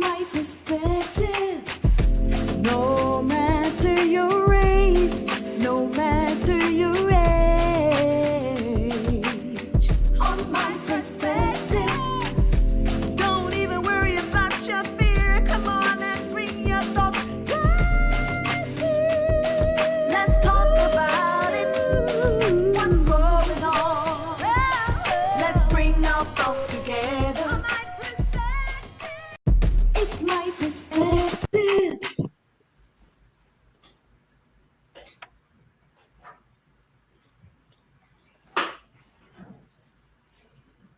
my perspective. No matter your race, no matter your age. On my perspective. Don't even worry about your fear. Come on and bring your thoughts. Let's talk about it. What's going on? Let's bring our thoughts together. It's my perspective.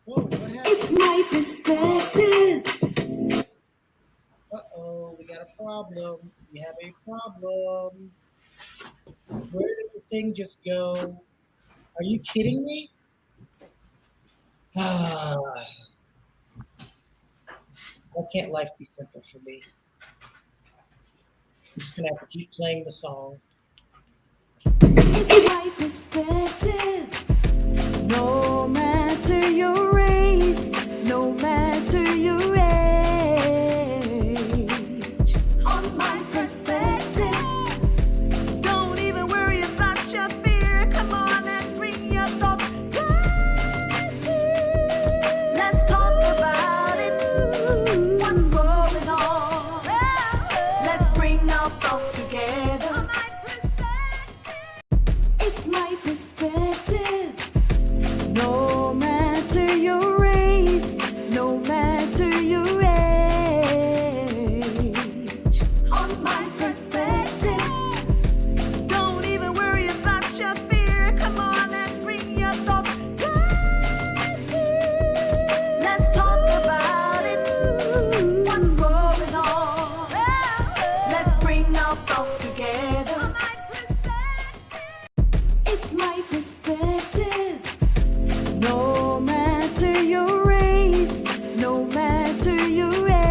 Whoa, what happened? It's my perspective. Uh-oh, we got a problem. We have a problem. Where did the thing just go? Are you kidding me? Ah, why can't life be simple for me? I'm just gonna have to keep playing the song. It's my perspective. No matter your race, no matter your age. On my perspective. Don't even worry about your fear. Come on and bring your thoughts. Let's talk about it. What's going on? Let's bring our thoughts together. It's my perspective. No matter your race, no matter your age. On my perspective. Don't even worry about your fear. Come on and bring your thoughts. Let's talk about it. What's going on? Let's bring our thoughts together. It's my perspective. No matter your race, no matter your age.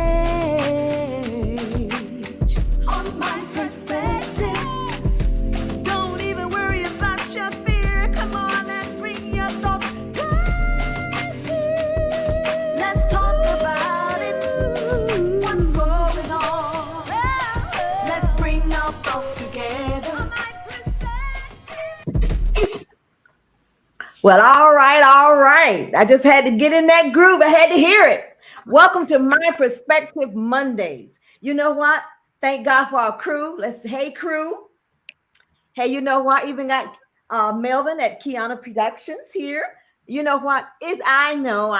On my perspective. Don't even worry about your fear. Come on and bring your thoughts. Let's talk about it. What's going on? Let's bring our thoughts together. Well, all right, all right. I just had to get in that groove. I had to hear it. Welcome to My Perspective Mondays. You know what? Thank God for our crew. Hey, crew. Hey, you know what? Even got Melvin at Kiana Productions here. You know what? I know.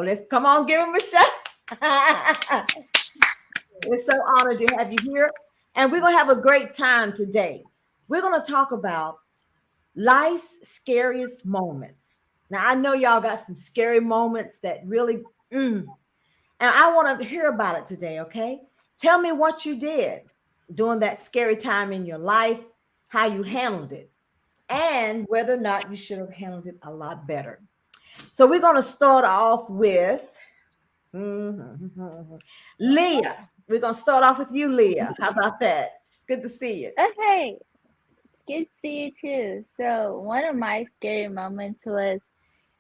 Let's come on, give him a shot. We're so honored to have you here. And we're going to have a great time today. We're going to talk about life's scariest moments. Now, I know y'all got some scary moments that really, and I want to hear about it today, okay? Tell me what you did during that scary time in your life, how you handled it, and whether or not you should have handled it a lot better. So we're going to start off with Leah. We're going to start off with you, Leah. How about that? Good to see you. Okay, good to see you too. So one of my scary moments was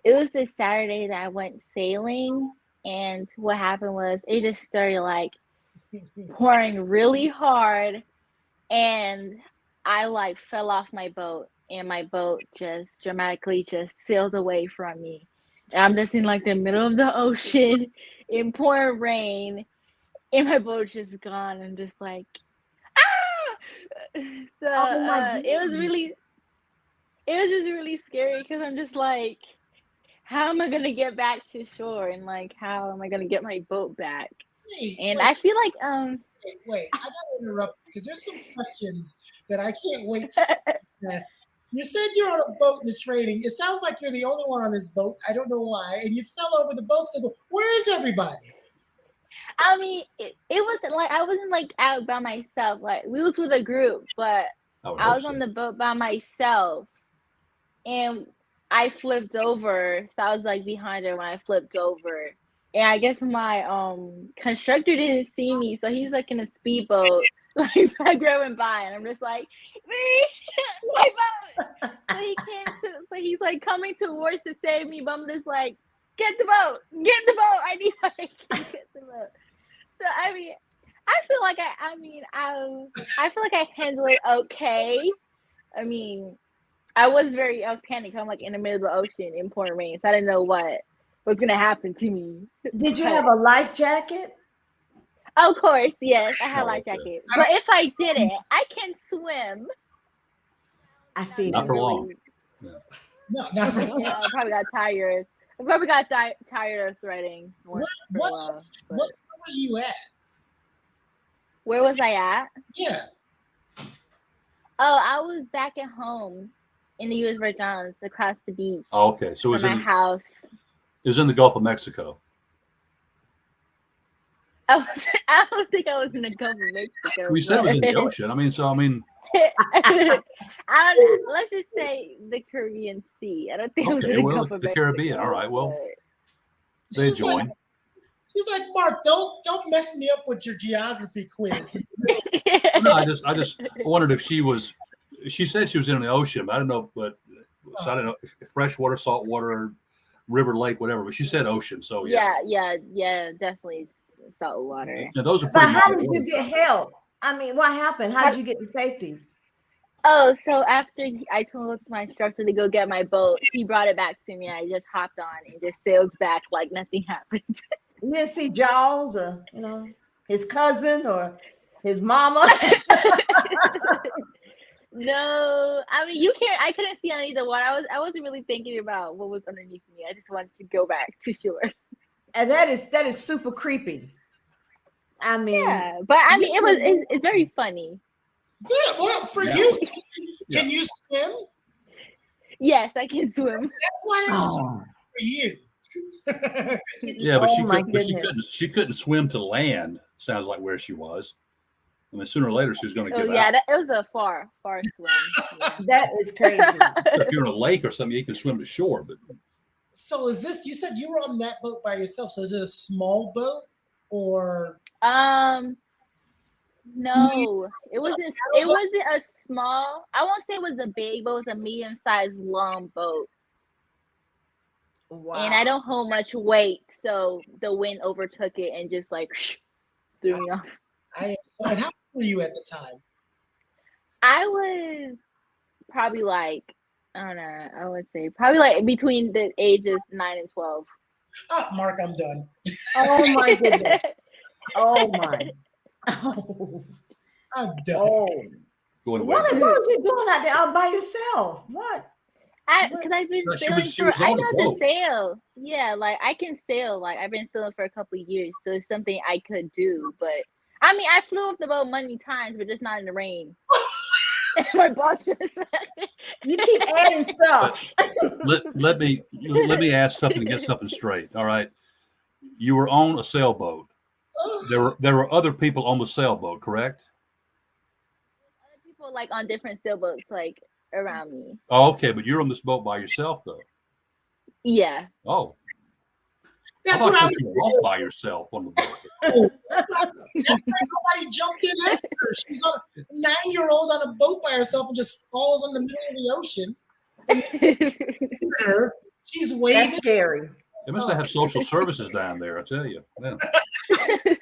it was this Saturday that I went sailing, and what happened was it just started like pouring really hard, and I like fell off my boat, and my boat just dramatically just sailed away from me. And I'm just in like the middle of the ocean in pouring rain, and my boat's just gone. I'm just like, ah! So Oh my it was goodness. just really scary because I'm just like, how am I gonna get back to shore, and like how am I gonna get my boat back? And I feel like Wait. I gotta interrupt because there's some questions that I can't wait to ask. You said you're on a boat and it's raining. It sounds like you're the only one on this boat. I don't know why. And you fell over the boat. Where is everybody? I mean, it wasn't like I wasn't like out by myself. Like we was with a group, but I was on the boat by myself, and I flipped over. So I was like behind her when I flipped over, and I guess my constructor didn't see me, so he's like in a speedboat, like going by, and I'm just like, me, my boat. So he came to, so he's like coming towards to save me, but I'm just like, get the boat, I need my get the boat. I mean, I feel like I feel like I handled it okay. I mean, I was panicking. I'm like in the middle of the ocean in pouring rain, so I didn't know what was gonna happen to me. Did you have a life jacket? Of course, yes, I had a life okay. jacket. But if I didn't, I can swim. I feel Not for you. long. No, not really. Yeah, I probably got tired. I probably got tired of threading for a What while. But were you at? where was I at? Yeah. Oh, I was back at home in the U.S. Virgin Islands, across the beach Oh, okay, so it from my house. was in the Gulf of Mexico. I don't think I was in the Gulf of Mexico. Well, you said it was in the ocean. I mean, let's just say the Caribbean Sea. I don't think it was in okay, the well, Gulf of the Mexico. Caribbean. All right, well, they She's like, join. she's like, Mark, don't mess me up with your geography quiz. No, I just wondered if she was. She said she was in the ocean, but I don't know. But so I don't know if freshwater, saltwater, river, lake, whatever. But she said ocean, so yeah. yeah, definitely salt water. Yeah, those are But pretty. how mild did you waters. get help? I mean, what happened? How did you get to safety? Oh, so after I told my instructor to go get my boat, he brought it back to me. I just hopped on and just sailed back like nothing happened. You didn't see Jaws or his cousin or his mama? No, I mean I couldn't see on either one. I wasn't really thinking about what was underneath me. I just wanted to go back to shore. And that is super creepy. I mean, Yeah, but I mean it's very funny. Good. Well, for Yeah. you, Yeah. can you swim? Yes, I can swim. That's why I was oh, for you. Yeah, but Oh, my she couldn't swim to land. Sounds like where she was. I mean, sooner or later she was going to Oh give yeah, out. it was a far swim. Yeah. that is crazy. If you're in a lake or something, you can swim to shore. But So is this? You said you were on that boat by yourself. So is it a small boat or? No, it wasn't a small. I won't say it was a big boat. It was a medium-sized long boat, Wow. and I don't hold much weight, so the wind overtook it and just like threw me off. And how old were you at the time? I was probably like, I don't know, I would say probably like between the ages 9 and 12. Ah, Mark, I'm done. Oh my goodness. Oh my. Oh. I'm done. Oh. going away. What was you doing out there all by yourself? What? Because I've been No, she sailing was for, I on know the how to boat. sail. Yeah, like I can sail. Like I've been sailing for a couple of years, so it's something I could do. But I mean, I flew off the boat many times, but just not in the rain. My boss just You keep adding stuff. Let me ask something to get something straight. All right, you were on a sailboat. There were other people on the sailboat, correct? other people like on different sailboats, like around me. Oh, okay, but you're on this boat by yourself, though. Yeah. Oh, That's how what about I was you were off by yourself on the boat? That's why nobody jumped in after her. She's on a 9-year-old on a boat by herself and just falls in the middle of the ocean. And she's waving. That's scary. They must have social services down there. I tell you. Yeah.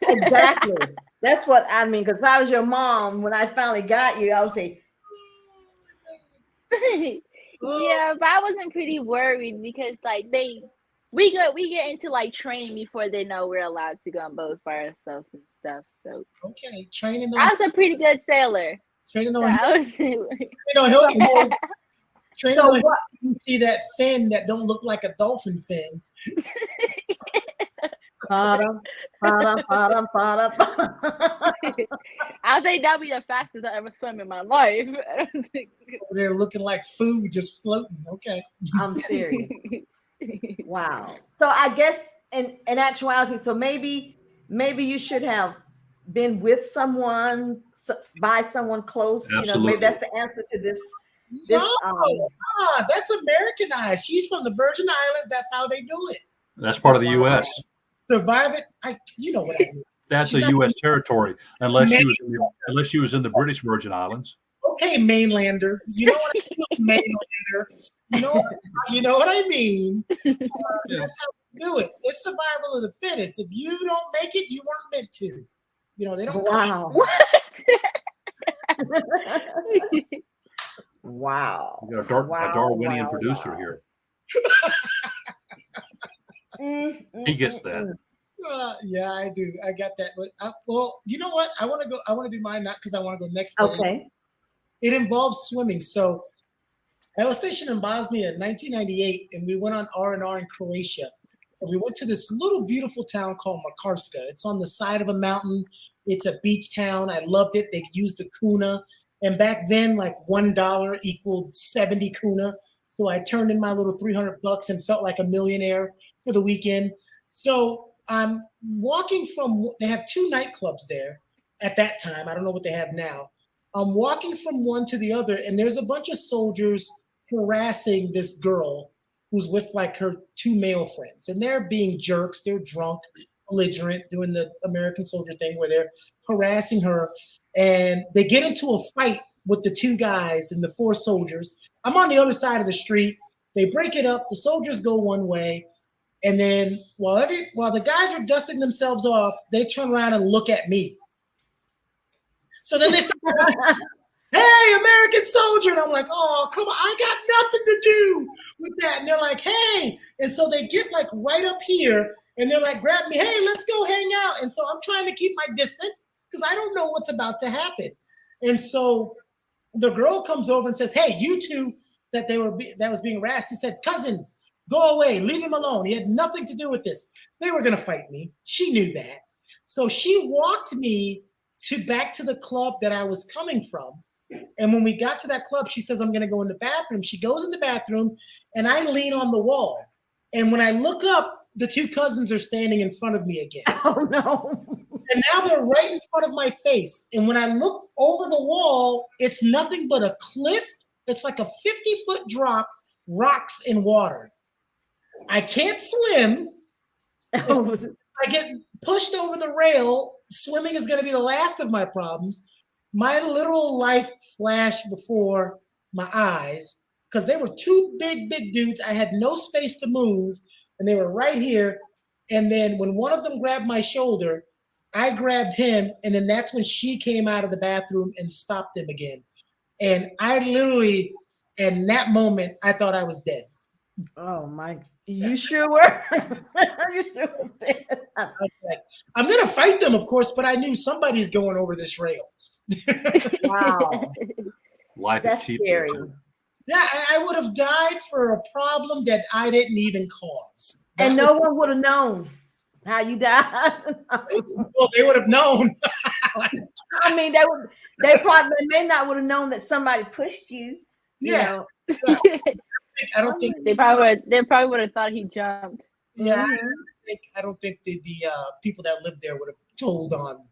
Exactly. That's what I mean. Because if I was your mom, when I finally got you, I would say, Yeah, but I wasn't pretty worried because like we get into like training before they know we're allowed to go on boats by ourselves and stuff. So Okay, training I on was a pretty good sailor. training So on I was Hilton. Training so on what? you see that fin that don't look like a dolphin fin. Bada, bada, bada, bada. I think that'll be the fastest I ever swim in my life. They're looking like food just floating. Okay. I'm serious. Wow. So I guess in actuality, so maybe you should have been with someone, by someone close. You know, Absolutely. maybe that's the answer to this. That's Americanized. She's from the Virgin Islands. That's how they do it. That's part of the U.S. Survive it. You know what I mean. That's a U.S. territory, unless she was in the British Virgin Islands. Okay, mainlander. You know what I mean? Mainlander. You know what I mean? Yeah. That's how do it. It's survival of the fittest. If you don't make it, you weren't meant to. You know, they don't. Wow. What? Wow. We got a Darwinian producer here. He gets that. Yeah, I do. I got that. But well, you know what? I want to go. I want to do mine not because I want to go next. Okay. It involves swimming. So I was stationed in Bosnia in 1998, and we went on R&R in Croatia. And we went to this little beautiful town called Makarska. It's on the side of a mountain. It's a beach town. I loved it. They used the kuna. And back then, like $1 equaled 70 kuna. So I turned in my little $300 and felt like a millionaire for the weekend. So I'm walking from, they have 2 nightclubs there at that time. I don't know what they have now. I'm walking from one to the other, and there's a bunch of soldiers harassing this girl who's with like her 2 male friends. And they're being jerks. They're drunk, belligerent, doing the American soldier thing where they're harassing her. And they get into a fight with the 2 guys and the 4 soldiers. I'm on the other side of the street. They break it up. The soldiers go one way. And then while the guys are dusting themselves off, they turn around and look at me. So then they start, hey, American soldier. And I'm like, oh, come on. I got nothing to do with that. And they're like, hey. And so they get like right up here and they're like, grab me. Hey, let's go hang out. And so I'm trying to keep my distance because I don't know what's about to happen. And so the girl comes over and says, hey, you 2 that was being harassed. He said, cousins, go away. Leave him alone. He had nothing to do with this. They were going to fight me. She knew that. So she walked me back to the club that I was coming from. And when we got to that club, she says, I'm going to go in the bathroom. She goes in the bathroom and I lean on the wall. And when I look up, the 2 cousins are standing in front of me again. Oh, no. And now they're right in front of my face. And when I look over the wall, it's nothing but a cliff. It's like a 50-foot drop, rocks and water. I can't swim. I get pushed over the rail. Swimming is going to be the last of my problems. My literal life flashed before my eyes because they were 2 big dudes. I had no space to move, and they were right here. And then when one of them grabbed my shoulder, I grabbed him, and then that's when she came out of the bathroom and stopped him again. And I literally, in that moment, I thought I was dead. Oh, my. You sure were? You sure was dead. I was like, I'm going to fight them, of course, but I knew somebody's going over this rail. Wow. Life That's is cheap. scary. Yeah, I would have died for a problem that I didn't even cause. And no one would have known how you died. Well, they would have known. I mean, they probably may not would have known that somebody pushed you. Yeah. You know? I don't think They probably would have thought he jumped. Yeah, I don't think the people that lived there would have told on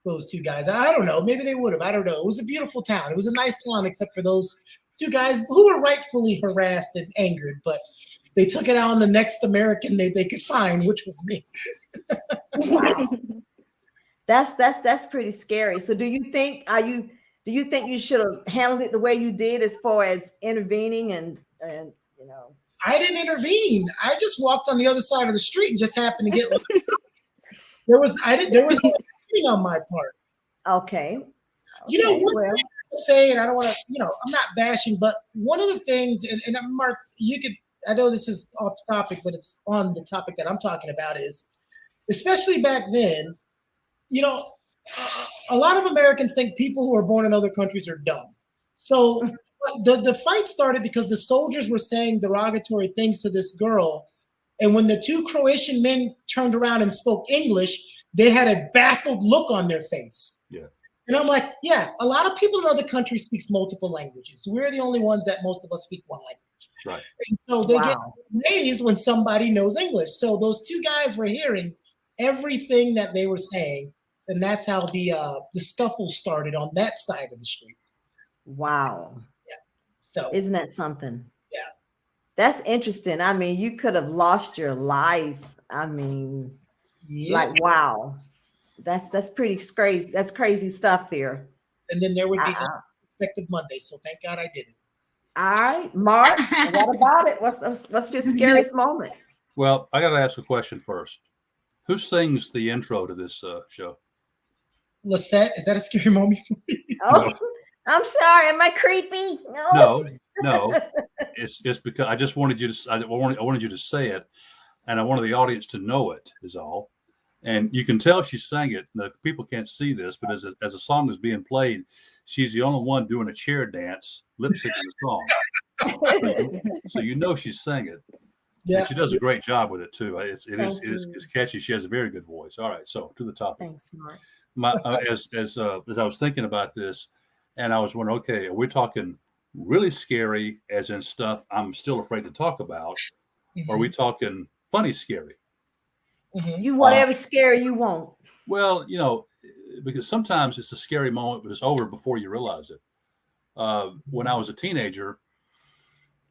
those 2 guys. I don't know. Maybe they would have. I don't know. It was a beautiful town. It was a nice town, except for those 2 guys who were rightfully harassed and angered, but they took it out on the next American they could find, which was me. Wow. That's pretty scary. So do you think you should have handled it the way you did as far as intervening and you know? I didn't intervene. I just walked on the other side of the street and just happened to get there was no intervening on my part. Okay. You know what well. I'm saying? I don't want to, I'm not bashing, but one of the things, and Mark, I know this is off the topic, but it's on the topic that I'm talking about is, especially back then, a lot of Americans think people who are born in other countries are dumb. So the fight started because the soldiers were saying derogatory things to this girl. And when the 2 Croatian men turned around and spoke English, they had a baffled look on their face. Yeah. And I'm like, yeah, a lot of people in other countries speak multiple languages. We're the only ones that most of us speak one language. Right. And so they get amazed when somebody knows English. So those 2 guys were hearing everything that they were saying. And that's how the scuffle started on that side of the street. Wow. Yeah. So isn't that something? Yeah. That's interesting. I mean, you could have lost your life. I mean, like, wow. That's pretty crazy. That's crazy stuff there. And then there would be Perspective Monday. So thank God I did it. All right, Mark, what about it? What's your scariest moment? Well, I got to ask a question first. Who sings the intro to this show? Lisette, is that a scary moment for you? Oh, No. I'm sorry. Am I creepy? No. It's because I just wanted you to. I wanted you to say it, and I wanted the audience to know it. Is all. And you can tell she sang it. The people can't see this, but as a song is being played, she's the only one doing a chair dance, lip syncing the song. So you know she sang it. Yeah. And she does a great job with it too. It Thank is you. catchy. She has a very good voice. All right, so to the topic. Thanks, Mark. As I was thinking about this, and I was wondering, okay, are we talking really scary, as in stuff I'm still afraid to talk about, or are we talking funny scary? Mhm. You whatever scary you want. Well, because sometimes it's a scary moment, but it's over before you realize it. When I was a teenager,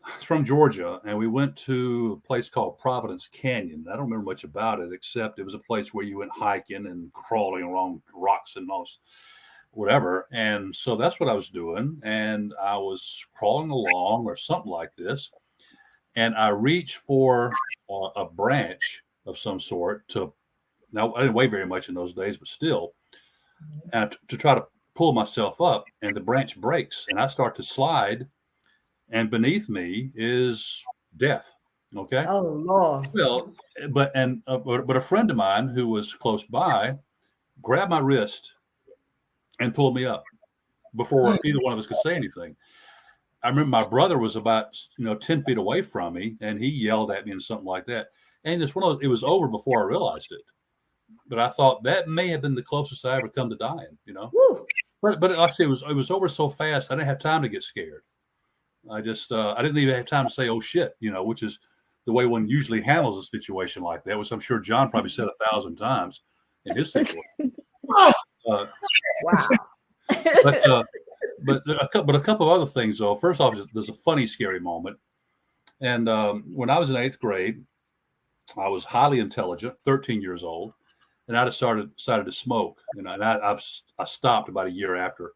I was from Georgia, and we went to a place called Providence Canyon. I don't remember much about it, except it was a place where you went hiking and crawling along rocks and moss, whatever. And so that's what I was doing. And I was crawling along or something like this. And I reached for a branch of some sort now I didn't weigh very much in those days, but still, and to try to pull myself up, and the branch breaks, and I start to slide, and beneath me is death. Okay. Oh Lord. Well, but a friend of mine who was close by grabbed my wrist and pulled me up before either one of us could say anything. I remember my brother was about 10 feet away from me, and he yelled at me and something like that. And it's one of those, it was over before I realized it. But I thought that may have been the closest I ever come to dying, Woo. But like I say, it was over so fast I didn't have time to get scared. I just I didn't even have time to say, "Oh shit," which is the way one usually handles a situation like that, which I'm sure John probably said 1,000 times in his situation. Oh, Uh, Wow. but a couple of other things though. First off, there's a funny, scary moment. And when I was in 8th grade, I was highly intelligent, 13 years old, and I decided to smoke. And I stopped about a year after.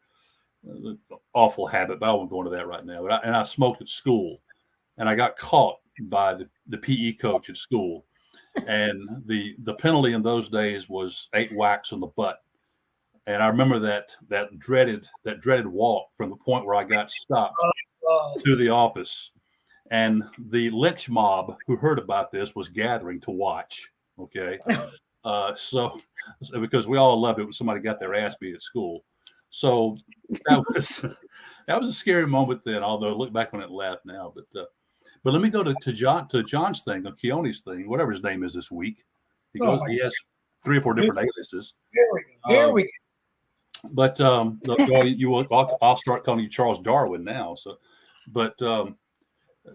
Awful habit, but I won't go into that right now. But I smoked at school, and I got caught by the PE coach at school, and the penalty in those days was 8 whacks on the butt. And I remember that dreaded walk from the point where I got stopped to the office, and the lynch mob who heard about this was gathering to watch. Okay, so because we all loved it when somebody got their ass beat at school. So that was a scary moment then. Although I look back on it and laugh now, but let me go to John's thing, Keone's thing, whatever his name is this week. He has 3 or 4 different aliases. Here we go. But I'll start calling you Charles Darwin now. So, but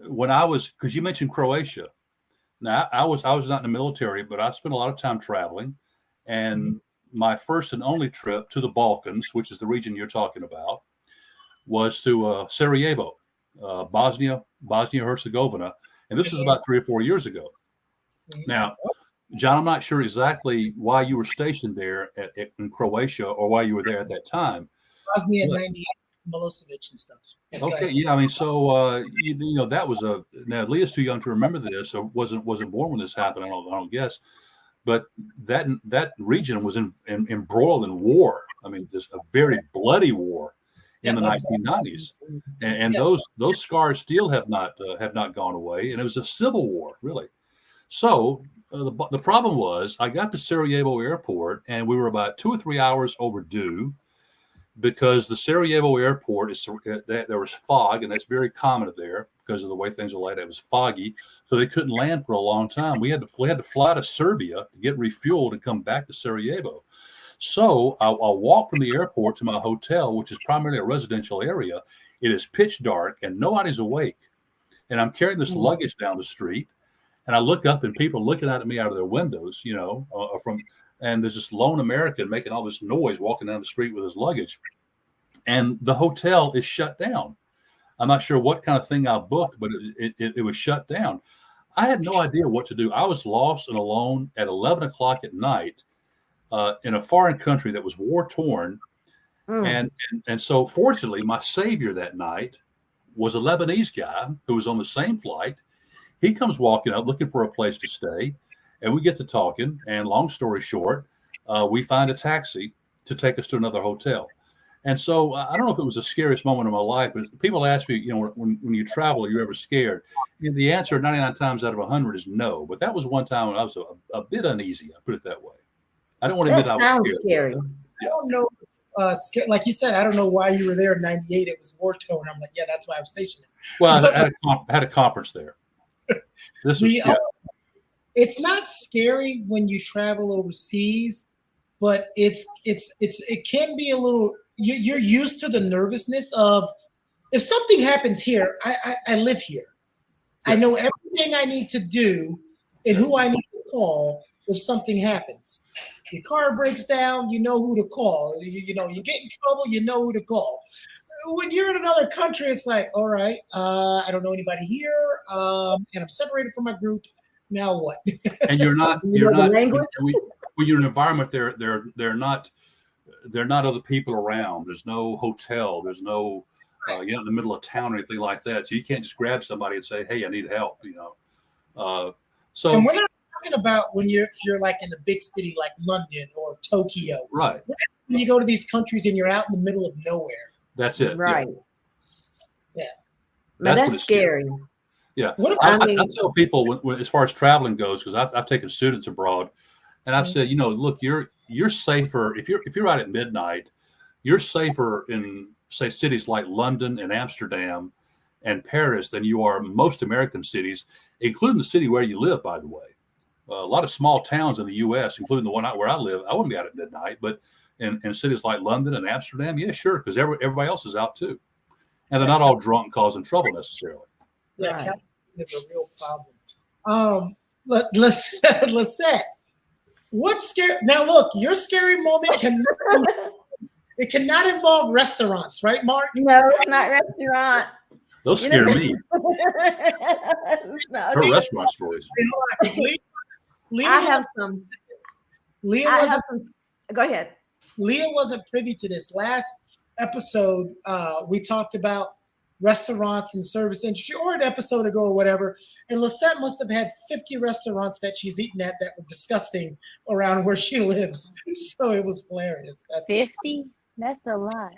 when I was, because you mentioned Croatia. Now I was not in the military, but I spent a lot of time traveling, and my first and only trip to the Balkans, which is the region you're talking about, was to Sarajevo, Bosnia Herzegovina, and this is about 3 or 4 years ago. Now, John, I'm not sure exactly why you were stationed there in Croatia or why you were there at that time. Bosnia 98, Milosevic and stuff. Okay, yeah, I mean, so that was now Leah's too young to remember this, or wasn't born when this happened. I don't guess, but that region was embroiled in war. I mean, just a very bloody war in the 1990s, and those scars still have not gone away, and it was a civil war, really. So the problem was, I got to Sarajevo airport, and we were about 2 or 3 hours overdue, because the Sarajevo airport there was fog, and that's very common there because of the way things are laid out. It was foggy, so they couldn't land for a long time. We had to fly to Serbia to get refueled and come back to Sarajevo. So I'll walk from the airport to my hotel, which is primarily a residential area. It is pitch dark and nobody's awake, and I'm carrying this luggage down the street. And I look up and people are looking at me out of their windows, and there's this lone American making all this noise walking down the street with his luggage. And the hotel is shut down. I'm not sure what kind of thing I booked, but it was shut down. I had no idea what to do. I was lost and alone at 11 o'clock at night in a foreign country that was war torn. And so fortunately, my savior that night was a Lebanese guy who was on the same flight. He comes walking up looking for a place to stay, and we get to talking. And long story short, we find a taxi to take us to another hotel. And so I don't know if it was the scariest moment of my life, but people ask me, when you travel, are you ever scared? And the answer 99 times out of 100 is no. But that was one time when I was a bit uneasy. I put it that way. I don't want to admit I was sounds scared. scary. I don't know. Like you said, I don't know why you were there in '98. It was war tone. I'm like, yeah, that's why I'm stationed there. Well, I had a conference there. This was, It's not scary when you travel overseas, but it can be a little. You're used to the nervousness of if something happens here. I live here. I know everything I need to do and who I need to call if something happens. Your car breaks down, you know who to call. You know, you get in trouble, you know who to call. When you're in another country, it's like, all right, I don't know anybody here, and I'm separated from my group. Now what? And you're not when you're in an environment they're not other people around. There's no hotel. There's no in the middle of town or anything like that. So you can't just grab somebody and say, hey, I need help. So and we're not talking about when you're like in a big city like London or Tokyo. Right. When you go to these countries and you're out in the middle of nowhere. That's it. Right. Yeah. Now that's scary. Yeah. What I tell people when, as far as traveling goes, because I've taken students abroad, and I've said, look, you're safer if you're out at midnight. You're safer in, say, cities like London and Amsterdam and Paris than you are in most American cities, including the city where you live, by the way. A lot of small towns in the U.S., including the one where I live, I wouldn't be out at midnight, but in cities like London and Amsterdam, yeah, sure, because everybody else is out too. And they're not all drunk causing trouble necessarily. Yeah, right. Is a real problem. Lisette, what's scary? Now, look, your scary moment cannot involve restaurants, right, Mark? No, it's not restaurant. Those scare me. Her restaurant stories. I have some. Go ahead. Leah wasn't privy to this. Last episode, we talked about restaurants and service industry, or an episode ago or whatever. And Lisette must have had 50 restaurants that she's eaten at that were disgusting around where she lives. So it was hilarious. 50? That's a lot.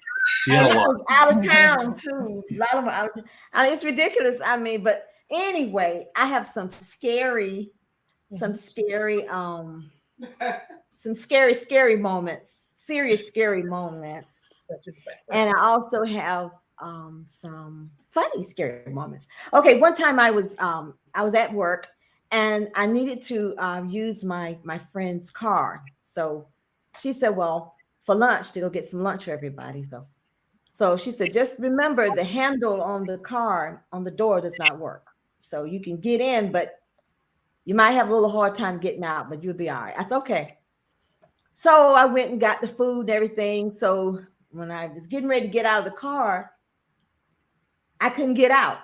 Yeah, out of town too. A lot of them out of town. It's ridiculous. But anyway, I have some scary moments, serious scary moments. And I also have some funny scary moments. Okay, one time I was at work and I needed to use my friend's car. So she said, well, for lunch, to go get some lunch for everybody. So she said, just remember the handle on the car on the door does not work. So you can get in, but you might have a little hard time getting out, but you'll be all right. I said, okay. So I went and got the food and everything. So when I was getting ready to get out of the car, I couldn't get out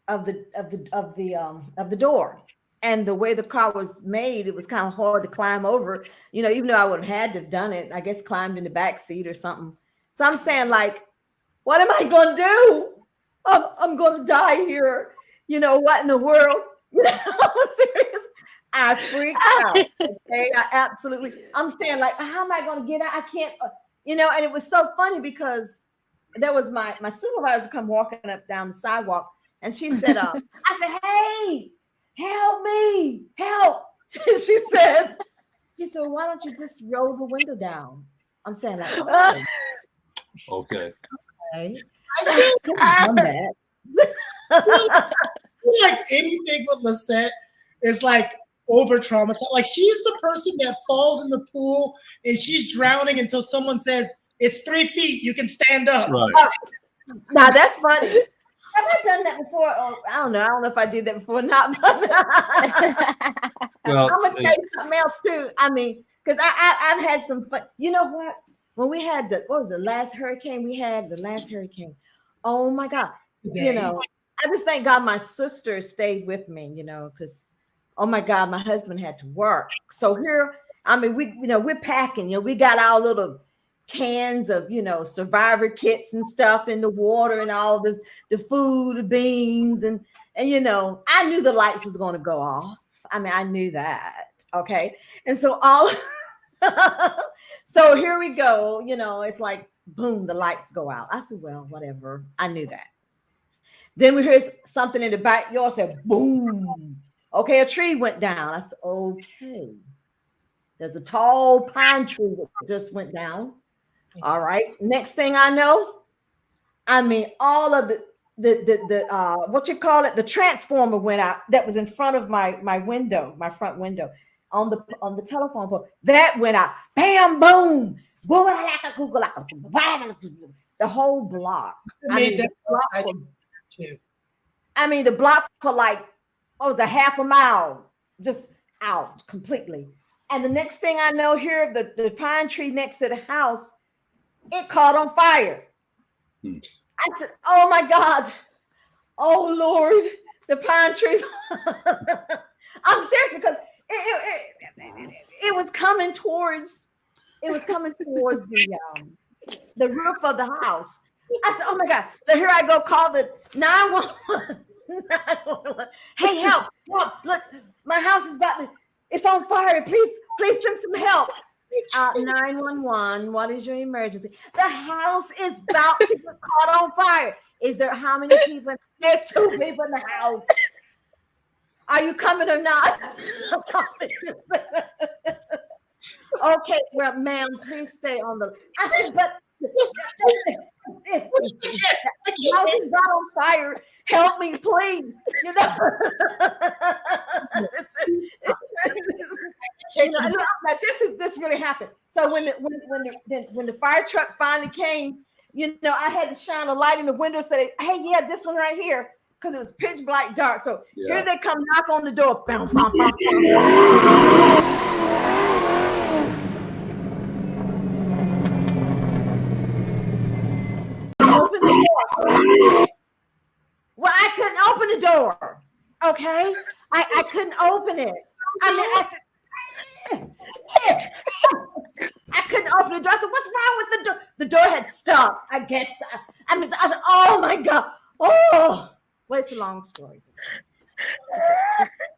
of the door. And the way the car was made, it was kind of hard to climb over, even though I would have had to have done it, I guess climbed in the back seat or something. So I'm saying, like, what am I going to do? I'm going to die here. What in the world? Serious. I freaked out. Okay, I'm saying, like, how am I going to get out? I can't, and it was so funny because there was my supervisor come walking up down the sidewalk, and she said, I said, hey, help me, help. She said, why don't you just roll the window down? I'm saying, like, oh. Okay. I feel like anything with Lisette is like over traumatized. Like, she's the person that falls in the pool and she's drowning until someone says, it's 3 feet, you can stand up. Right. Now that's funny. Have I done that before? Oh, I don't know if I did that before or not. Well, I'm gonna tell you something else too. Because I've had some fun. You know what? When we had the last hurricane we had? The last hurricane. Oh my God. I just thank God my sister stayed with me, because oh my God, my husband had to work. So here, we're packing, we got our little cans of, survivor kits and stuff in the water and all the food, the beans, and And I knew the lights was going to go off. I mean, I knew that. Okay. And so so here we go. It's like, boom, the lights go out. I said, well, whatever. I knew that. Then we heard something in the backyard, said, boom. Okay, a tree went down. I said, okay. There's a tall pine tree that just went down. All right. Next thing I know, I mean, all of the what you call it, the transformer went out that was in front of my window, my front window on the telephone pole. That went out. Bam, boom, boom, the whole block. The block for like, what was a half a mile just out completely. And the next thing I know, here, the pine tree next to the house, it caught on fire. I said, oh my God. Oh Lord, the pine trees. I'm serious, because it was coming towards the roof of the house. I said, oh my God. So here I go, call the 911. 911. Hey, help. Look, my house is it's on fire. Please send some help. 911, what is your emergency? The house is about to get caught on fire. Is there how many people? There's 2 people in the house. Are you coming or not? Okay, well, ma'am, please stay on the. I said, but the house is not on fire. Help me, please. This really happened. So when the fire truck finally came, I had to shine a light in the window, say, hey, yeah, this one right here, because it was pitch black dark. So here they come, knock on the door. Bam, bam, bam, bam. Open the door. Well, I couldn't open the door. Okay, I couldn't open it. I mean, I couldn't open the door. I said, what's wrong with the door? The door had stopped. I guess. I said, oh my God. Oh, well, it's a long story.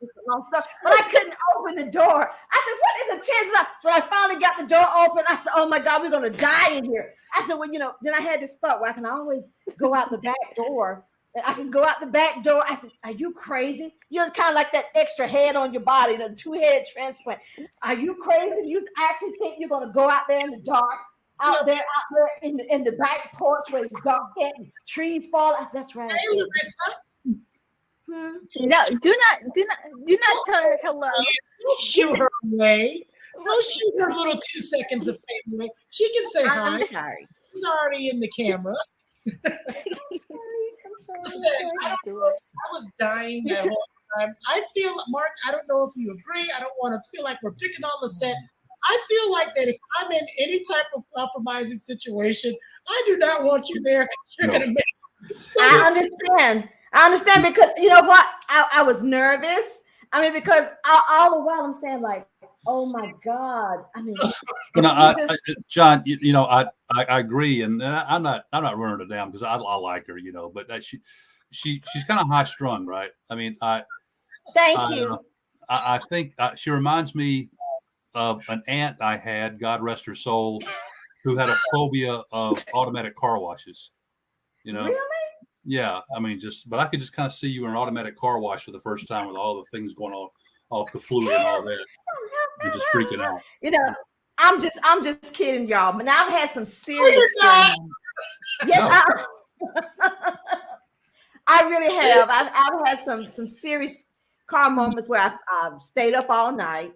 It's a long story. But I couldn't open the door. I said, what is the chances of? So I finally got the door open. I said, oh my God, we're going to die in here. I said, well, then I had this thought where I can always go out the back door. I can go out the back door. I said, are you crazy? You're kind of like that extra head on your body, the 2-head transplant. Are you crazy? You actually think you're going to go out there in the dark, out there in the back porch where it's dark and trees fall? I said, that's right. No, do not tell her hello. Don't shoot her away. Don't shoot her little 2 seconds of fame away. She can say hi. I'm sorry. She's already in the camera. Listen, I was dying that whole time. I feel, Mark, I don't know if you agree. I don't want to feel like we're picking on the set. I feel like that if I'm in any type of compromising situation, I do not want you there, because you're going to make I understand because you know what? I was nervous. I mean, because all the while I'm saying like, oh my God. I mean, John, I agree, and I'm not running her down because I like her, but she's kind of high strung, right? I mean, thank you. I think she reminds me of an aunt I had, God rest her soul, who had a phobia of automatic car washes. Really? Yeah, I mean, but I could just kind of see you in an automatic car wash for the first time with all the things going on, all kaflooey and all that, and just freaking out. I'm just kidding, y'all. But now I've had some serious. Yes, I really have. I've had some serious car moments where I've stayed up all night.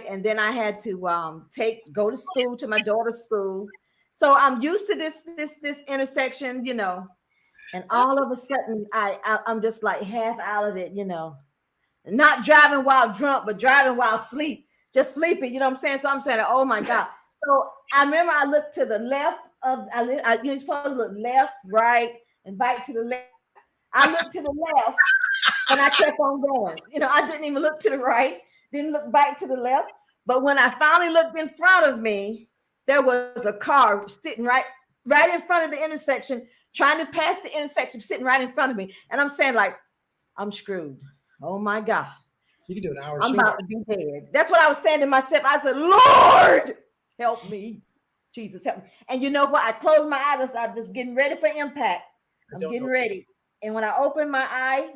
And then I had to go to school, to my daughter's school. So I'm used to this intersection, and all of a sudden I'm just like half out of it, not driving while drunk, but driving while just sleeping. You know what I'm saying? So I'm saying, oh my God. So I remember I looked to the left you're supposed to look left, right, and back to the left. I looked to the left and I kept on going. I didn't even look to the right, didn't look back to the left. But when I finally looked in front of me, there was a car sitting right in front of the intersection, trying to pass the intersection, sitting right in front of me. And I'm saying, like, I'm screwed. Oh my God. You can do an hour I'm show. about to be dead. That's what I was saying to myself. I said, Lord, help me. Jesus, help me. And you know what? I closed my eyes. I was just getting ready for impact. I'm getting ready. And when I opened my eye,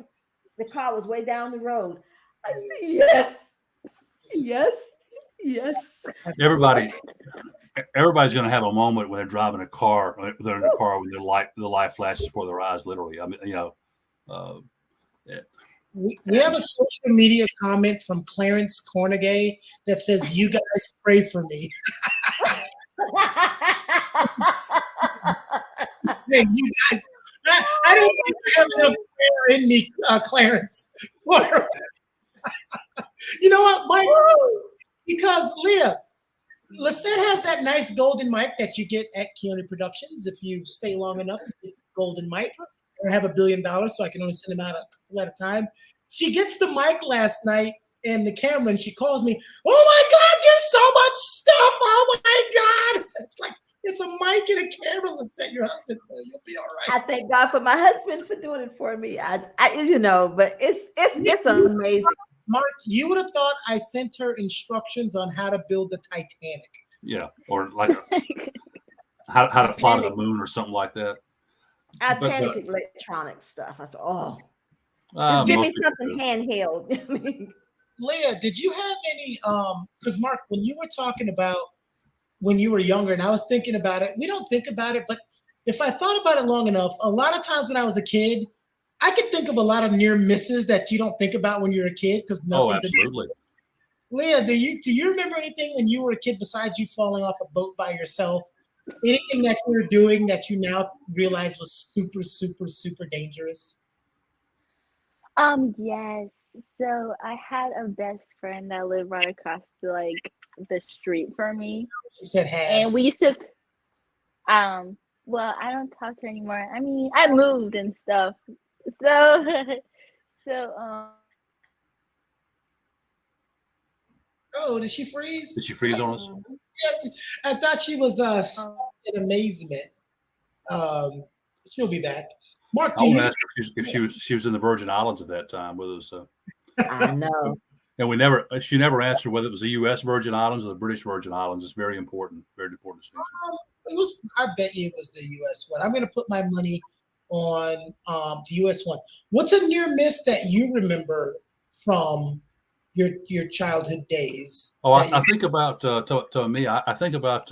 the car was way down the road. I said, yes, yes, yes. Everybody's going to have a moment when they're driving a car. They're in a car when the light flashes before their eyes. Literally, I mean, We have a social media comment from Clarence Cornegay that says, "You guys pray for me." Saying, you guys, I don't think I have enough prayer in me, Clarence. You know what, Mike? Because Leah, Lisette has that nice golden mic that you get at Keone Productions. If you stay long enough, you get golden mic. I have $1 billion, so I can only send them out a couple at a time. She gets the mic last night and the camera, and she calls me, "Oh my God, there's so much stuff! Oh my God!" It's like, it's a mic and a camera, Lisette, your husband, so you'll be all right. I thank God for my husband for doing it for me. But it's amazing. Mark, you would have thought I sent her instructions on how to build the Titanic. Yeah, or like how to fly to the moon or something like that. I panic electronic stuff. I said, just give me something handheld. Leah, did you have any because Mark, when you were talking about when you were younger, and I was thinking about it, we don't think about it, but if I thought about it long enough, a lot of times when I was a kid, I could think of a lot of near misses that you don't think about when you're a kid because nothing's absolutely. Leah, do you remember anything when you were a kid besides you falling off a boat by yourself? Anything that you were doing that you now realize was super, super, super dangerous? Yes. So I had a best friend that lived right across the street from me. She said, "Hey." And we used to well, I don't talk to her anymore. I mean, I moved and stuff. So Oh, did she freeze? Did she freeze on us? Yes, I thought she was in amazement. She'll be back. Mark, I want to ask her if she was in the Virgin Islands at that time with us. I know. And she never answered whether it was the U.S. Virgin Islands or the British Virgin Islands. It's very important. It was. I bet you it was the U.S. one. I'm going to put my money on the U.S. one. What's a near miss that you remember from your childhood days? Oh, I think about to me. I think about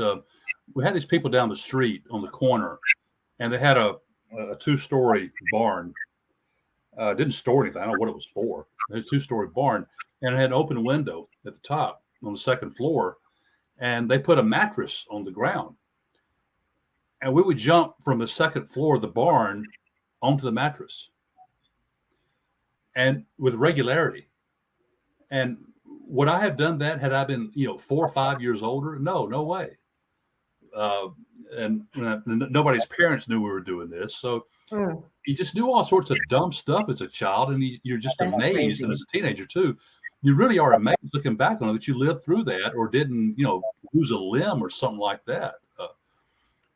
we had these people down the street on the corner, and they had a 2-story barn. Didn't store anything. I don't know what it was for. It had a 2-story barn, and it had an open window at the top on the second floor, and they put a mattress on the ground. And we would jump from the second floor of the barn onto the mattress, and with regularity. And would I have done that had I been, 4 or 5 years older? No way. And nobody's parents knew we were doing this. So you just do all sorts of dumb stuff as a child, and you're just amazed. Crazy. And as a teenager too, you really are amazed looking back on it that you lived through that or didn't, lose a limb or something like that.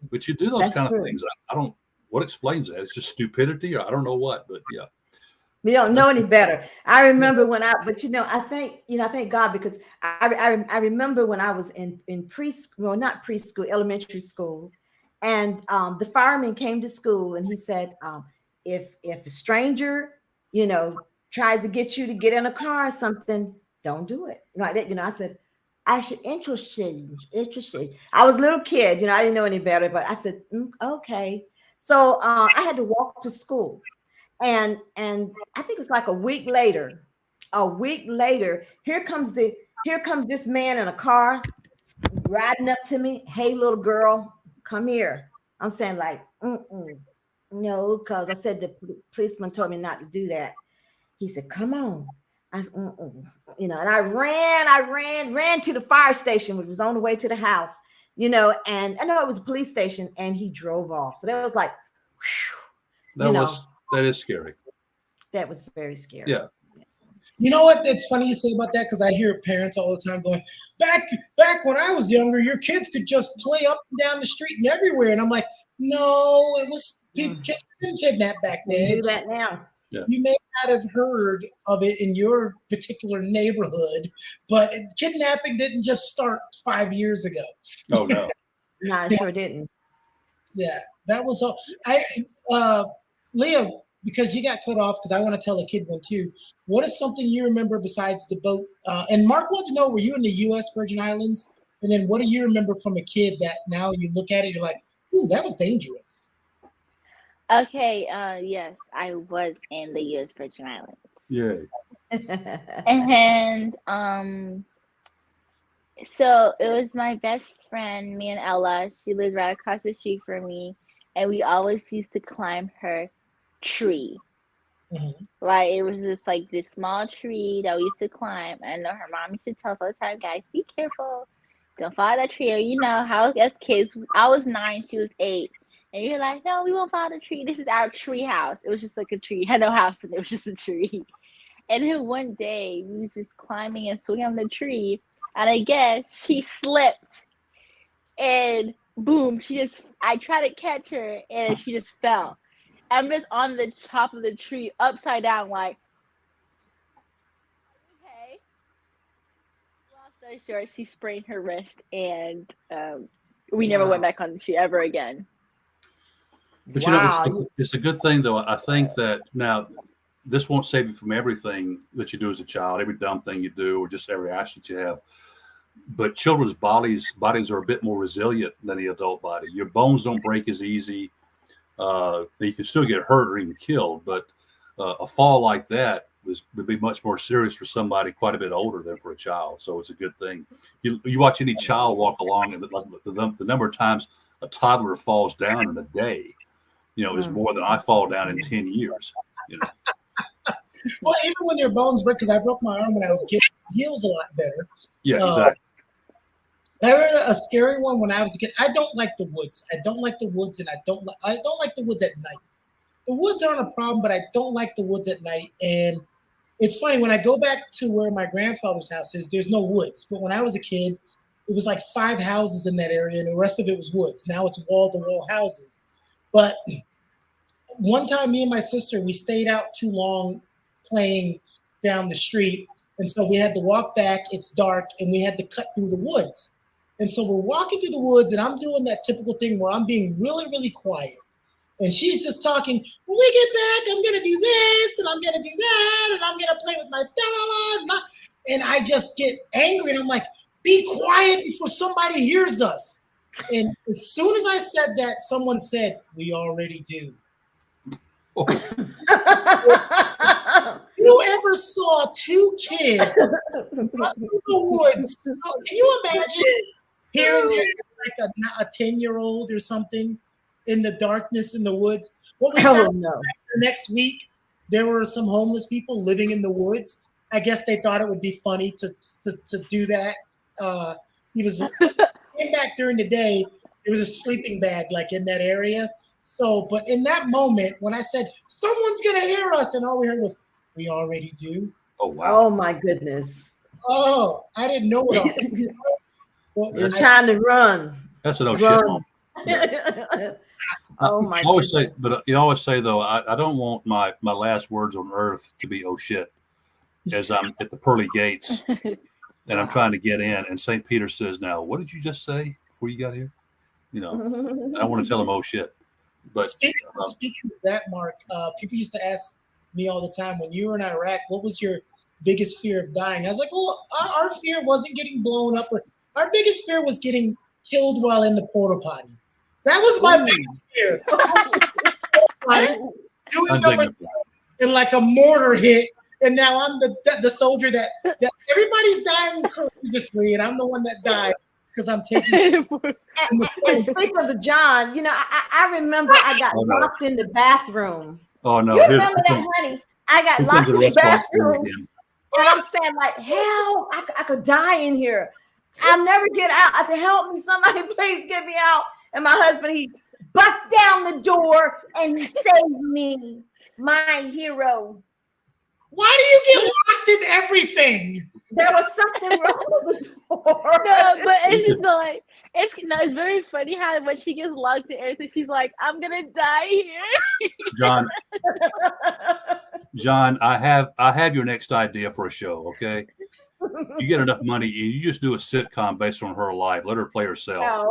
But you do those kind of things. I don't. What explains that? It's just stupidity, or I don't know what. But yeah. We don't know any better. I remember I thank God because I remember when I was in preschool, well, not preschool, elementary school, and the fireman came to school and he said, if a stranger, tries to get you to get in a car or something, don't do it like that. I said, I should interesting. I was a little kid, I didn't know any better, but I said, okay. So I had to walk to school. And I think it's like a week later, here comes this man in a car riding up to me. Hey, little girl, come here. I'm saying like, no, because I said the policeman told me not to do that. He said, come on. I said, and I ran to the fire station, which was on the way to the house, and I know it was a police station, and he drove off. So that was like, whew, that is scary. That was very scary. Yeah. You know what? It's funny you say about that because I hear parents all the time going, back when I was younger, your kids could just play up and down the street and everywhere. And I'm like, No, it was Mm. kids been kidnapped back We then. do that now. You may not have heard of it in your particular neighborhood, but kidnapping didn't just start 5 years ago. Oh no. No, I sure didn't. Yeah, that was all. Leah, because you got cut off, because I want to tell a kid one too. What is something you remember besides the boat? And Mark wanted to know, were you in the U.S. Virgin Islands? And then what do you remember from a kid that now you look at it, you're like, ooh, that was dangerous. Okay, yes, I was in the U.S. Virgin Islands. Yay. And so it was my best friend, me and Ella. She lived right across the street from me, and we always used to climb her tree. Mhm. Like it was just like this small tree that we used to climb. And her mom used to tell us all the time, guys, be careful, don't fall that tree. Or you know how as kids, I was 9, she was 8. And you're like, no, we won't fall the tree. This is our tree house. It was just like a tree. It had no house and it was just a tree. And then one day we was just climbing and swinging on the tree. And I guess she slipped. And boom, I tried to catch her and she just fell. I'm just on the top of the tree, upside down, like, okay. Long story short, she sprained her wrist and we never went back on the tree ever again. But Wow. you know, it's a good thing though. I think that now this won't save you from everything that you do as a child, every dumb thing you do, or just every action that you have. But children's bodies are a bit more resilient than the adult body. Your bones don't break as easy. You can still get hurt or even killed, but a fall like that would be much more serious for somebody quite a bit older than for a child. So it's a good thing. You watch any child walk along, and the number of times a toddler falls down in a day, you know, is more than I fall down in 10 years. You know. Well, even when your bones break, because I broke my arm when I was a kid, it heals a lot better. Yeah, exactly. I read a scary one when I was a kid. I don't like the woods. I don't like the woods, and I don't like the woods at night. The woods aren't a problem, but I don't like the woods at night. And it's funny, when I go back to where my grandfather's house is, there's no woods. But when I was a kid, it was like 5 houses in that area, and the rest of it was woods. Now it's wall-to-wall houses. But one time, me and my sister, we stayed out too long playing down the street. And so we had to walk back. It's dark, and we had to cut through the woods. And so we're walking through the woods, and I'm doing that typical thing where I'm being really, really quiet. And she's just talking, when we get back, I'm going to do this, and I'm going to do that, and I'm going to play with my da-la-la. And I just get angry, and I'm like, be quiet before somebody hears us. And as soon as I said that, someone said, we already do. You ever saw 2 kids run through the woods? So can you imagine hearing like a 10-year-old or something in the darkness in the woods? What we found the next week, there were some homeless people living in the woods. I guess they thought it would be funny to do that. He came back during the day. There was a sleeping bag like in that area. So, but in that moment, when I said, someone's going to hear us, and all we heard was, we already do. Oh, wow. Oh, my goodness. Oh, I didn't know it all. Well, You're trying to run. That's an oh shit moment. Yeah. Oh, my I always goodness. say, but you always say though, I don't want my last words on earth to be oh shit, as I'm at the pearly gates and I'm trying to get in, and St. Peter says, now, what did you just say before you got here? You know, I want to tell him oh shit. But speaking of that, Mark, people used to ask me all the time, when you were in Iraq, what was your biggest fear of dying? I was like, well, our fear wasn't getting blown up. Our biggest fear was getting killed while in the porta potty. That was my biggest fear. Like, doing number 2 and like a mortar hit, and now I'm the soldier that everybody's dying courageously, and I'm the one that died because I'm taking. And speaking of the John, you know, I remember I got locked in the bathroom. Oh no! You remember that, honey? I got locked in the bathroom, and I'm saying like, hell, I could die in here. I'll never get out. I said, help me, somebody, please get me out. And my husband, he bust down the door and he saved me, my hero. Why do you get locked in everything? There was something wrong with the door. No, but it's just like it's very funny how when she gets locked in everything, she's like, "I'm gonna die here." John, I have your next idea for a show. Okay, you get enough money, and you just do a sitcom based on her life. Let her play herself. I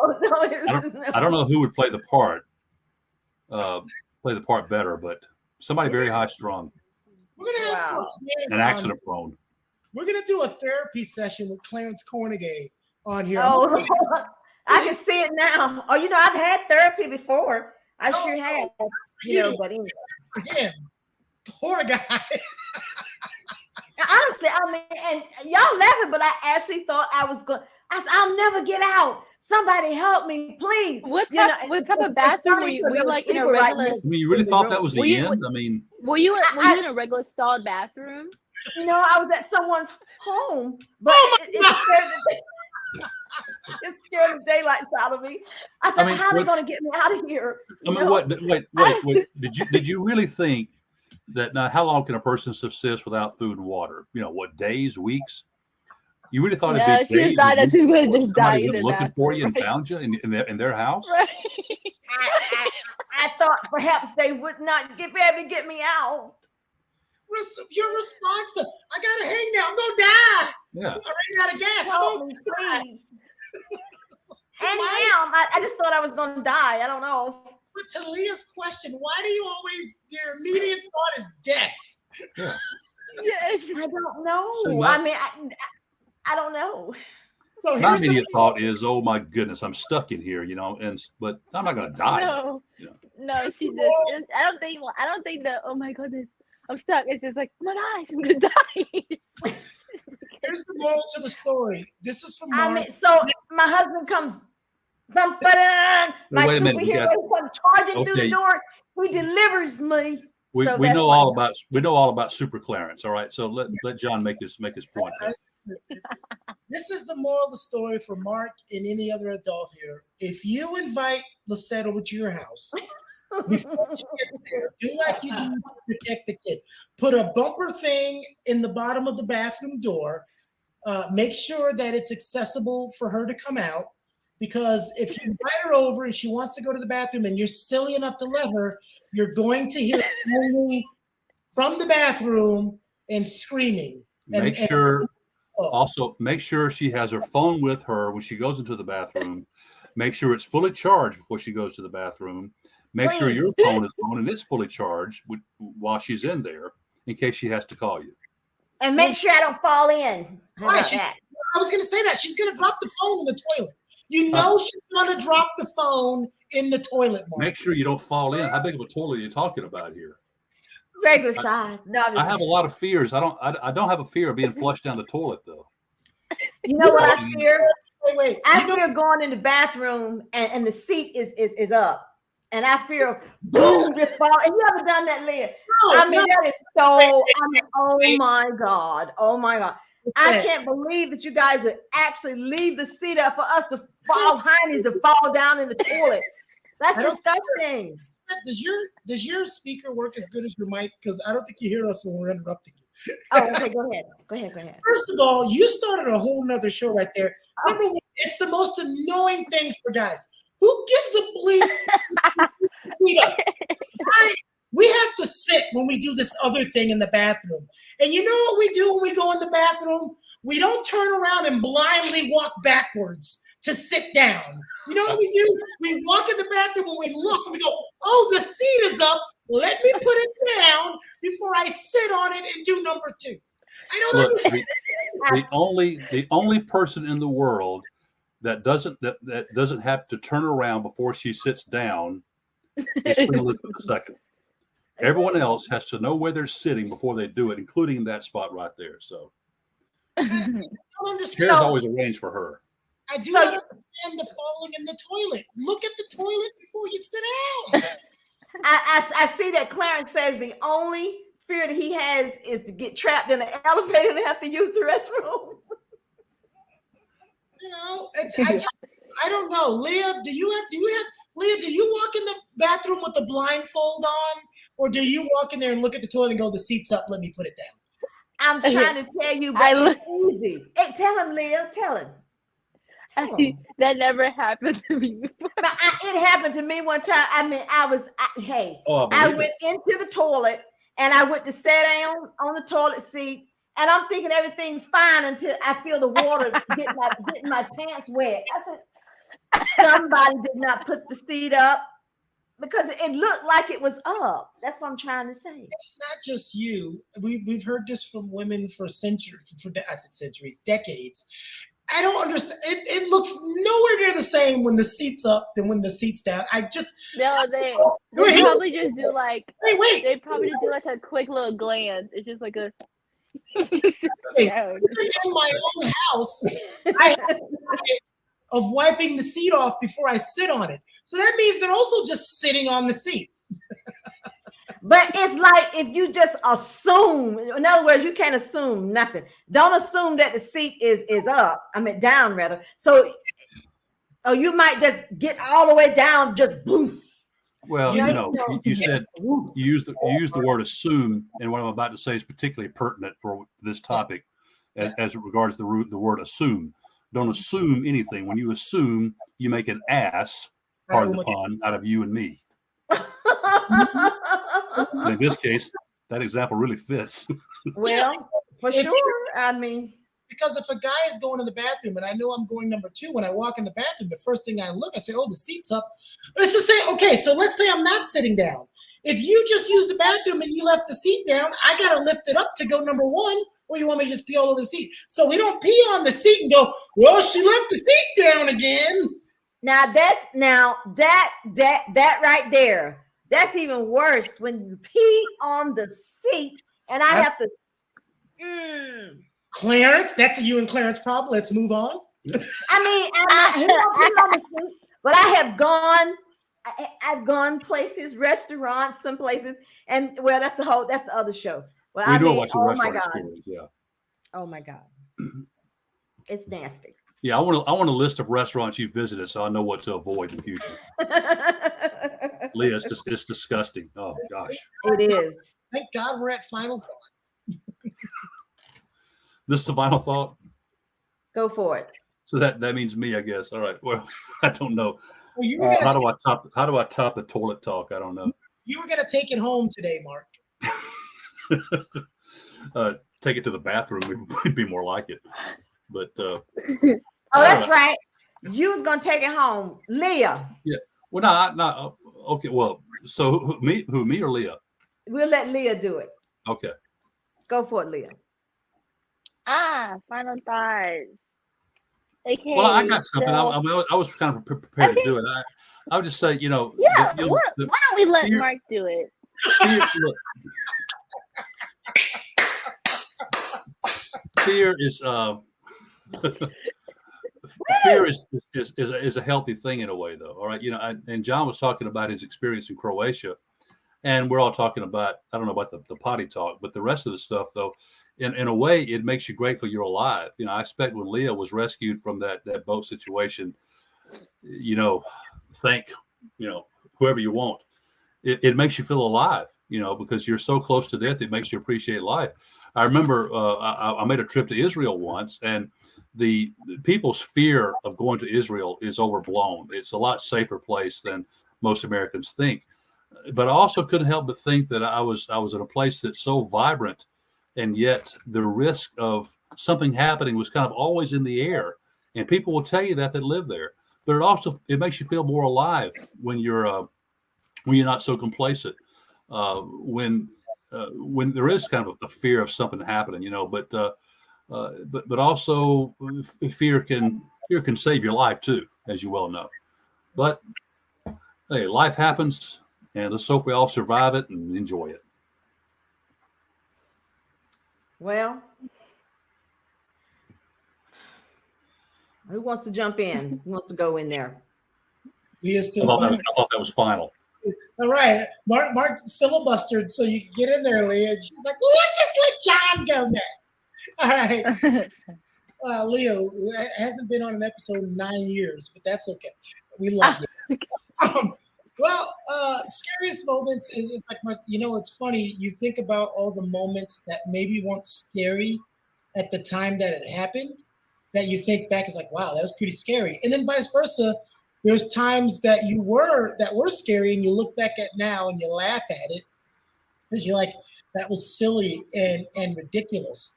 don't know who would play the part better, but somebody very high strung We're gonna have and accident prone. We're gonna do a therapy session with Clarence Cornegay on here. Oh, I can see it now. Oh, I've had therapy before. I sure have. But anyway. For him, poor guy. Honestly, I mean, and y'all laughing, but I actually thought I said, I'll never get out. Somebody help me, please. What type of bathroom were you like in a regular? I mean, you really thought that was the end? I mean, were you in a regular stalled bathroom? I was at someone's home, but it scared the daylights out of me. I said, how are they going to get me out of here? I mean, wait. Did you really think that now how long can a person subsist without food and water? Days, weeks? You really thought it'd be days? She thought that she was going to just die in the looking for you and found you in their house? Right. I thought perhaps they would not be able to get me out. Your response to, I gotta hang now, I'm gonna die. Yeah. I ran out of gas. Help me, please. And I just thought I was gonna die. I don't know. But to Leah's question, why do you always, your immediate thought is death? Yeah. Yes. I don't know. So I mean, I don't know. So my immediate thought is, oh my goodness, I'm stuck in here, but I'm not gonna die. No, she just. I don't think that. Oh my goodness, I'm stuck. It's just like, oh my gosh, I'm gonna die. Here's the moral to the story. This is from Mark. I mean, so my husband comes. My superhero comes charging through the door. He delivers me. We know all about Super Clarence. All right, so let John make his point. This is the moral of the story for Mark and any other adult here. If you invite Lisette over to your house, before you get there, do like you do to protect the kid. Put a bumper thing in the bottom of the bathroom door. Make sure that it's accessible for her to come out. Because if you invite her over and she wants to go to the bathroom and you're silly enough to let her, you're going to hear moaning from the bathroom and screaming. Also, make sure she has her phone with her when she goes into the bathroom. Make sure it's fully charged before she goes to the bathroom. Make sure your phone is on and it's fully charged while she's in there in case she has to call you. And make sure I don't fall in. I was going to say that. She's going to drop the phone in the toilet. She's going to drop the phone in the toilet. Mark. Make sure you don't fall in. How big of a toilet are you talking about here? Regular size. No, I have a lot of fears. I don't have a fear of being flushed down the toilet though. You know what I fear? Wait. I fear going in the bathroom and the seat is up. And I fear boom just fall. And you haven't done that, Leah. That is so oh my God. Oh my God. I can't believe that you guys would actually leave the seat up for us to fall heinies to fall down in the toilet. That's disgusting. Does your speaker work as good as your mic? Because I don't think you hear us when we're interrupting you. Oh, okay, go ahead. First of all, you started a whole nother show right there. Number one, it's the most annoying thing for guys. Who gives a bleep? We have to sit when we do this other thing in the bathroom. And you know what we do when we go in the bathroom? We don't turn around and blindly walk backwards to sit down. You know what we do? We walk in the bathroom and we look and we go, oh, the seat is up. Let me put it down before I sit on it and do number two. I don't understand. The only person in the world that doesn't have to turn around before she sits down is Queen Elizabeth II. Everyone else has to know where they're sitting before they do it, including that spot right there. So chair's always arranged for her. I do not understand the falling in the toilet. Look at the toilet before you sit down. I see that Clarence says the only fear that he has is to get trapped in an elevator and have to use the restroom. I don't know. Leah, do you walk in the bathroom with the blindfold on, or do you walk in there and look at the toilet and go, the seat's up, let me put it down? I'm trying to tell you, but it's easy. Hey, tell him, Leah. Tell him. That never happened to me before. It happened to me one time. I mean, I went into the toilet and I went to sit down on the toilet seat, and I'm thinking everything's fine until I feel the water getting my pants wet. I said, somebody did not put the seat up, because it looked like it was up. That's what I'm trying to say. It's not just you. We've heard this from women for centuries, decades. I don't understand. It looks nowhere near the same when the seat's up than when the seat's down. They probably just do like they probably just do like a quick little glance. It's just like a in my own house. I have a habit of wiping the seat off before I sit on it. So that means they're also just sitting on the seat. But it's like if you just assume, in other words, you can't assume nothing. Don't assume that the seat is up. I mean, down rather. So, or you might just get all the way down, just boom. Well, you said you used the word assume, and what I'm about to say is particularly pertinent for this topic, as it regards the word assume. Don't assume anything. When you assume, you make an ass, pardon the pun, out of you and me. In this case, that example really fits. Well, for sure. I mean, because if a guy is going to the bathroom and I know I'm going number 2, when I walk in the bathroom, the first thing I look, I say, oh, the seat's up. Let's just say, okay, so let's say I'm not sitting down. If you just used the bathroom and you left the seat down, I got to lift it up to go number 1, or you want me to just pee all over the seat? So we don't pee on the seat and go, well, she left the seat down again. Now that right there, that's even worse when you pee on the seat and I have to. Clarence, that's a you and Clarence problem. Let's move on. I mean, but I have gone. I've gone places, restaurants, some places, and well, that's the other show. Well, oh my God. Yeah. Oh my God. It's nasty. Yeah, I want a list of restaurants you've visited so I know what to avoid in the future. Leah, it's disgusting. Oh gosh. It is. Thank God we're at final thoughts. This is the final thought? Go for it. So that means me, I guess. All right. Well, I don't know. Well, how do I top the toilet talk? I don't know. You were gonna take it home today, Mark. Take it to the bathroom would be more like it. But that's right. You was gonna take it home, Leah. Yeah. Well, no. Okay. Well, so who me or Leah? We'll let Leah do it. Okay. Go for it, Leah. Final thoughts. Okay. Well, I got something. I was kind of prepared to do it. I would just say, yeah. Why don't we let Mark do it? Fear is fear is a healthy thing in a way, though. All right, and John was talking about his experience in Croatia, and we're all talking about, I don't know about the potty talk, but the rest of the stuff, though, in a way, it makes you grateful you're alive. I expect when Leah was rescued from that boat situation, thank whoever you want. It makes you feel alive, because you're so close to death. It makes you appreciate life. I remember I made a trip to Israel once, and the people's fear of going to Israel is overblown. It's a lot safer place than most Americans think. But I also couldn't help but think that I was in a place that's so vibrant, and yet the risk of something happening was kind of always in the air. And people will tell you that live there. But it makes you feel more alive when you're not so complacent. When there is kind of a fear of something happening, but also fear can save your life too, as you well know. But hey, life happens, and let's hope we all survive it and enjoy it. Well, who wants to jump in? Who wants to go in there? I thought that was final. All right, Mark filibustered so you can get in there, Leah. And she's like, well, let's just let John go next. All right. Leo hasn't been on an episode in 9 years, but that's okay. We love it. Well, scariest moments is like it's funny. You think about all the moments that maybe weren't scary at the time that it happened, that you think back is like, wow, that was pretty scary. And then vice versa, there's times that were scary, and you look back at now and you laugh at it because you're like, that was silly and ridiculous.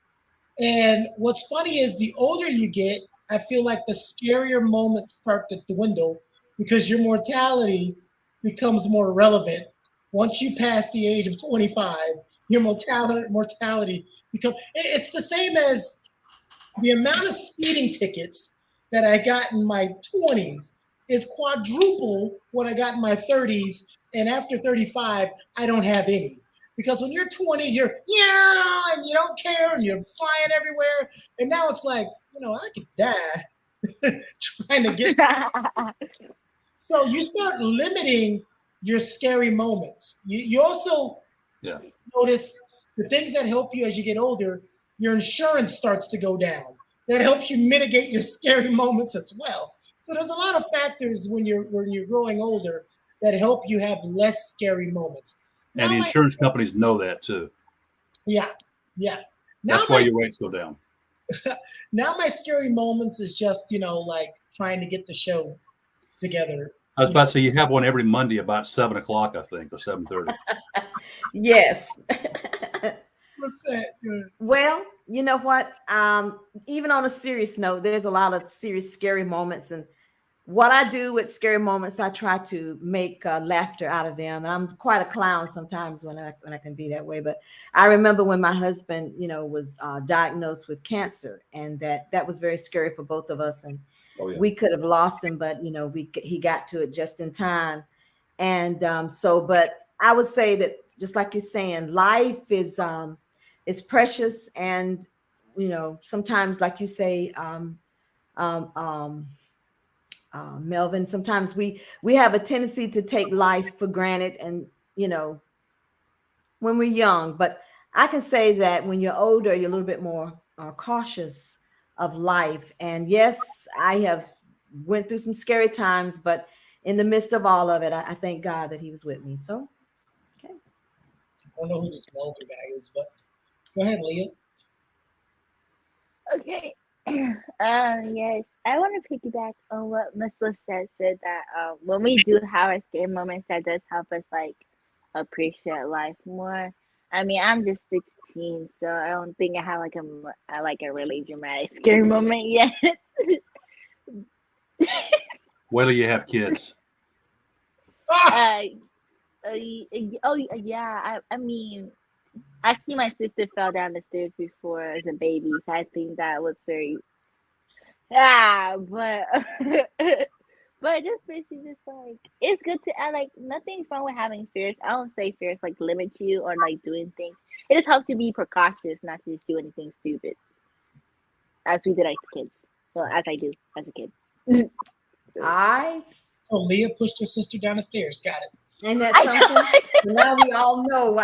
And what's funny is the older you get, I feel like the scarier moments start to dwindle because your mortality becomes more relevant. Once you pass the age of 25, your mortality becomes. It's the same as the amount of speeding tickets that I got in my 20s is quadruple what I got in my 30s. And after 35, I don't have any. Because when you're 20, you're, yeah, and you don't care and you're flying everywhere. And now it's like, I could die trying to get. So you start limiting your scary moments. You also notice the things that help you as you get older, your insurance starts to go down. That helps you mitigate your scary moments as well. So there's a lot of factors when you're growing older that help you have less scary moments. And the insurance companies know that too. Yeah. That's why your rates go down. Now my scary moments is just, like trying to get the show together. I was about to say you have one every Monday about 7 o'clock, I think, or 7:30. Yes. What's that? Well, you know what? Even on a serious note, there's a lot of serious, scary moments. And what I do with scary moments, I try to make laughter out of them. And I'm quite a clown sometimes when I can be that way. But I remember when my husband, was diagnosed with cancer, and that was very scary for both of us. And we could have lost him, but he got to it just in time. And but I would say that, just like you're saying, life is precious, and sometimes, like you say, Melvin, sometimes we have a tendency to take life for granted, and when we're young. But I can say that when you're older, you're a little bit more cautious of life. And yes, I have went through some scary times, but in the midst of all of it, I thank God that he was with me. So, okay. I don't know who this Melvin guy is, but go ahead, Leah. Okay. Yes, I want to piggyback on what Miss Lisette said, that when we do have our scary moments, that does help us like appreciate life more. I mean, I'm just 16, so I don't think I have like a really dramatic scary moment yet. Wait till you have kids. Oh yeah, I mean, I see my sister fell down the stairs before as a baby, so I think that was very but but just basically just like, it's good to like, nothing's wrong with having fears. I don't say fears like limit you or like doing things. It just helps you be precautious, not to just do anything stupid, as we did as kids. Well, as I do as a kid. So Leah pushed her sister down the stairs. Got it. And that's something now we all know.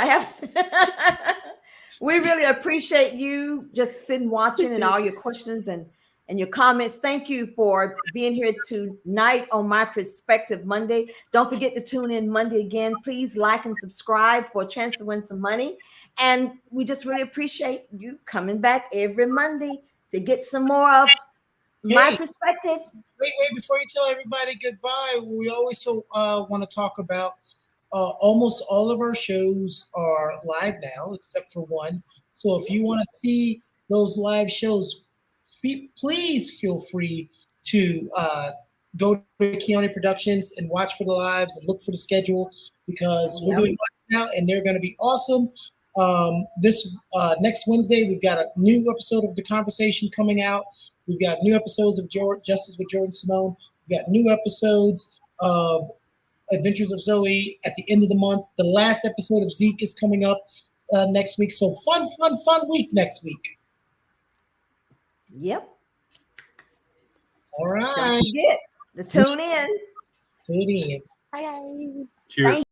We really appreciate you just sitting watching, and all your questions and your comments. Thank you for being here tonight on My Perspective Monday. Don't forget to tune in Monday again. Please like and subscribe for a chance to win some money. And we just really appreciate you coming back every Monday to get some more of My Perspective. Wait, before you tell everybody goodbye, we also want to talk about almost all of our shows are live now, except for one. So if you want to see those live shows, please feel free to go to Keone Productions and watch for the lives and look for the schedule, because we're doing live now and they're going to be awesome. This next Wednesday, we've got a new episode of The Conversation coming out. We've got new episodes of Justice with Jordan Simone. We've got new episodes of Adventures of Zoe at the end of the month. The last episode of Zeke is coming up next week. So fun week next week. Yep. All right. Don't forget to tune in. Tune in. Hi guys. Cheers.